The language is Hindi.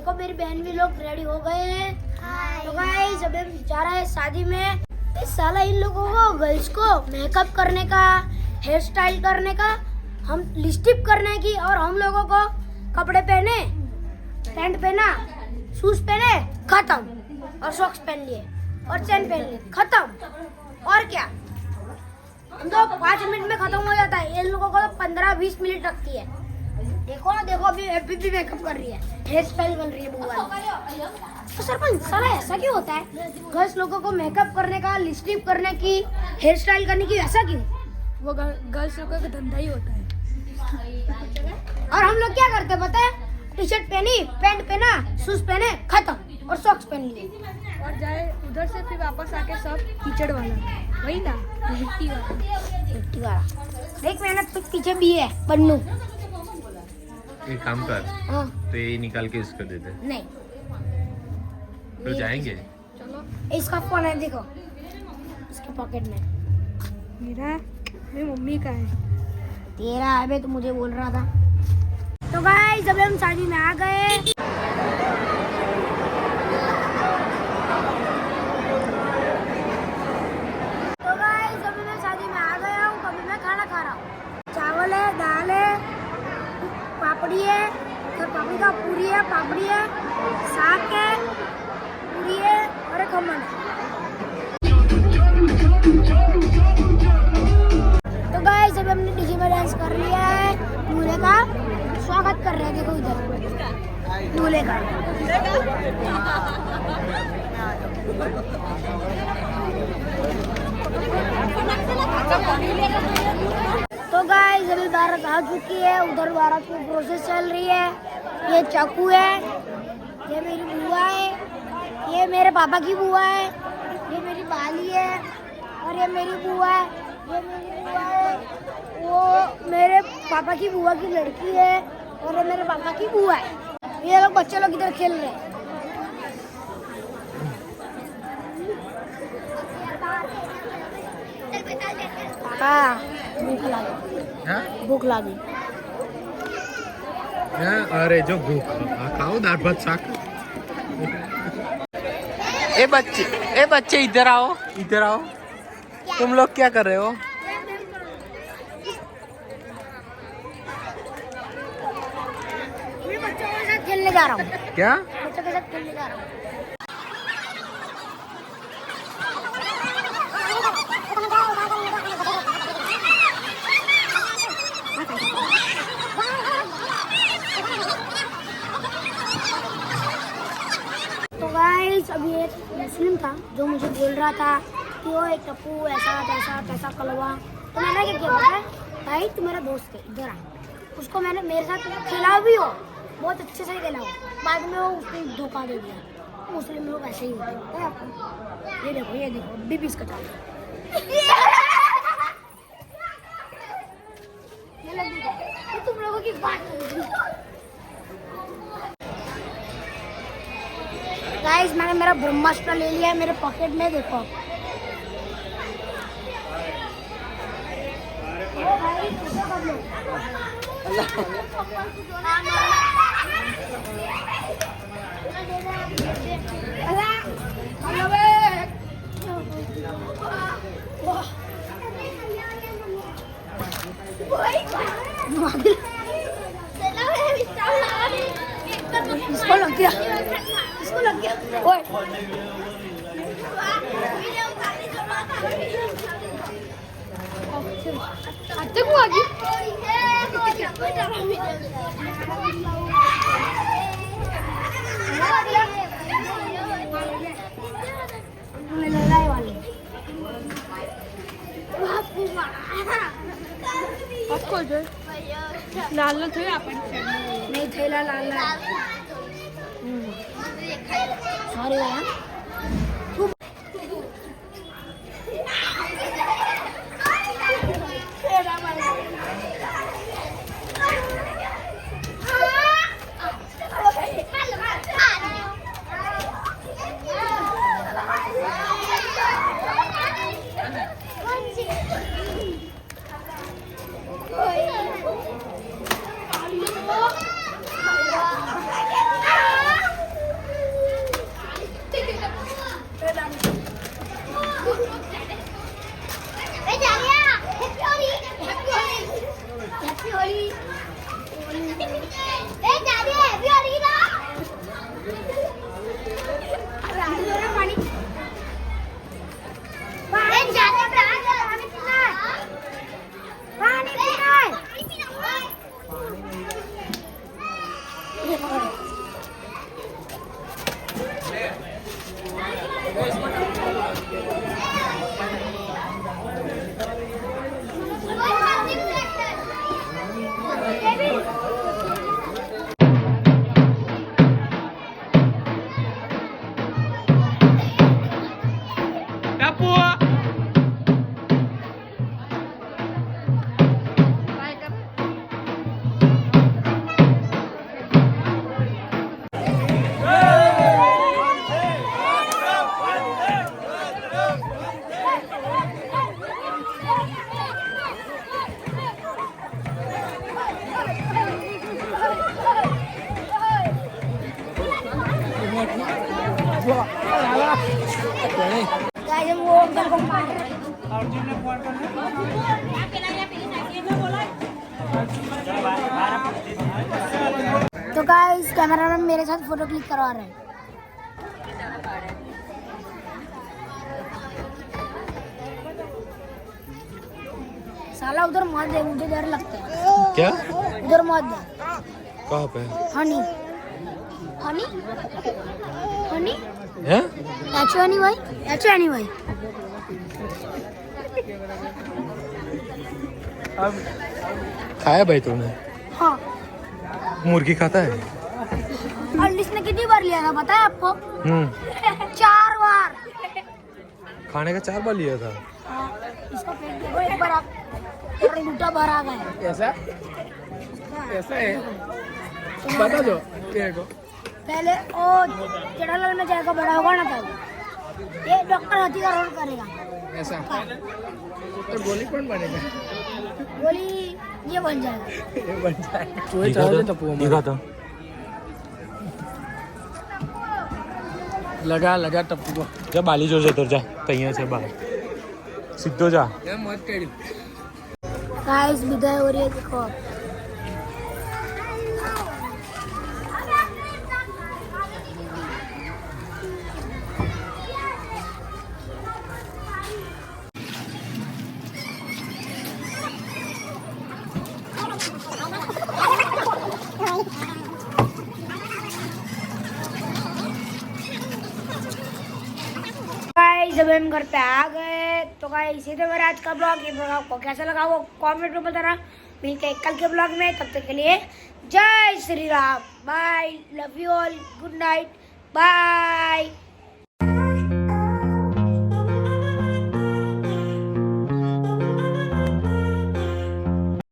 देखो मेरी बहन भी लोग रेडी हो गए हैं। तो गाइस अभी हम जा रहे हैं शादी में। इस साला इन लोगों को गर्ल्स को मेकअप करने का, हेयर स्टाइल करने का, हम लिपस्टिक करने की, और हम लोगों को कपड़े पहने, पैंट पहना, शूज पहने, खत्म, और सॉक्स पहन लिए और चेन पहन लिए, खत्म। और क्या, हम तो 5 मिनट में खत्म हो जाता है, इन लोगों को तो 15-20 मिनट लगती है। देखो ना, देखो अभी भी मेकअप कर रही है, हेयर स्टाइल बन रही है बुआ। तो सरपंच साला ऐसा क्यों होता है? गर्ल्स लोगों को मेकअप करने का, लिपस्टिक करने की, हेयर स्टाइल करने की, ऐसा क्यों? वो गर्ल्स लोगों का धंधा ही होता है। और हम लोग क्या करते हैं पता है? टी शर्ट पहनी, पैंट पहना, शूज पहने, खत्म, और सॉक्स पहन लिए, और जाए उधर से फिर वापस आके सब कीचड़ वाला, वही ना, मिट्टी वाला। देख मेहनत तो पीछे भी है पन्नू। एक काम कर, हाँ तो ये निकाल के इसको दे दे, नहीं, तो जाएंगे। चलो। इसका फोन है, देखो इसके पॉकेट में। मेरी मम्मी का है। तेरा है बे, तो मुझे बोल रहा था। तो गाइस जब हम शादी में आ गए, खाना खा रहा हूँ। चावल है, दाल है, पापड़ी है, फिर पापड़ी का पूरी है, पापड़ी है, साग है, पूरी है, और एक खमन है। तो गाइस अभी हमने डीजे में डांस कर लिया है। दूल्हे का स्वागत कर रहे हैं, देखो इधर दूल्हे का। तो गाइस अभी बारात आ चुकी है, उधर बारात की प्रोसेस चल रही है। ये चाकू है, ये मेरी बुआ है, ये मेरे पापा की बुआ है, ये मेरी बाली है, और ये मेरी बुआ है, ये मेरी बुआ है, वो मेरे पापा की बुआ की लड़की है, और ये मेरे पापा की बुआ है। ये लोग बच्चे लोग इधर खेल रहे हैं। हाँ, भूख लगी, भूख लगी। अरे जो भूख, खाओ दाल भात साग। ए बच्चे इधर आओ, इधर आओ। तुम लोग क्या कर रहे हो? मैं बच्चों के साथ खेलने जा रहा हूँ। क्या? बच्चों के साथ खेलने जा रहा हूँ। तो गाइस अभी एक मुस्लिम था जो मुझे बोल रहा था कि वो एक टप्पू ऐसा तैसा पैसा कलवा। तो मैंने क्या किया पता है? भाई तू मेरा दोस्त है, इधर आ। उसको मैंने मेरे साथ खेला भी हो, बहुत अच्छे से खेला हो, बाद में वो उसने धोखा दे दिया। मुस्लिम लोग ऐसे ही होते हैं, पता है आपको? ये देखो अभी भी इसका चाल तुम लोगों की बात गाइस, मैंने मेरा ब्रह्मास्त्र ले लिया है मेरे पॉकेट में, देखो। इसको लग गया, इसको लग गया। ओए आते को आगे लाल थे आपण नहीं थैला लाल सॉरी भैया। गाइस हम वो अंकल को मार रहे हैं। तो गाइस कैमरामैन मेरे साथ फोटो क्लिक करवा रहे हैं। साला उधर मत दे, मुझे डर लगता है। क्या? उधर मत दे। कहाँ पे? हनी हनी हनी है? एचो हनी भाई, एचो हनी भाई। खाया भाई तूने? हाँ। मुर्गी खाता है? और इसने कितनी बार लिया था पता है आपको? 4 बार। खाने का 4 बार लिया था। हाँ, इसका पेट देखो एक बार और लूटा भर आ गया। ऐसा? ऐसा है? बता दो तेरे को। पहले वो जेठालाल में जाएगा बड़ा होगा ना तब ये डॉक्टर हाथी का रोल करेगा। ऐसा? तो गोली कौन बनेगा? गोली ये बन जाएगा। ये बन जाएगा। दिखा तो। लगा टप्पू को जा बाली जो तर जा तैयार से बाहर सीधो जा। मत करी गाइस विदाई हो रही है देखो आप। जब हम घर पे आ गए तो गाइस इसी तो मेरा आज का ब्लॉग। ये ब्लॉग आपको कैसा लगा वो कमेंट में बताना। मिलते हैं कल के ब्लॉग में, तब तक के लिए जय Shri Ram. Bye, love you all, good night, bye.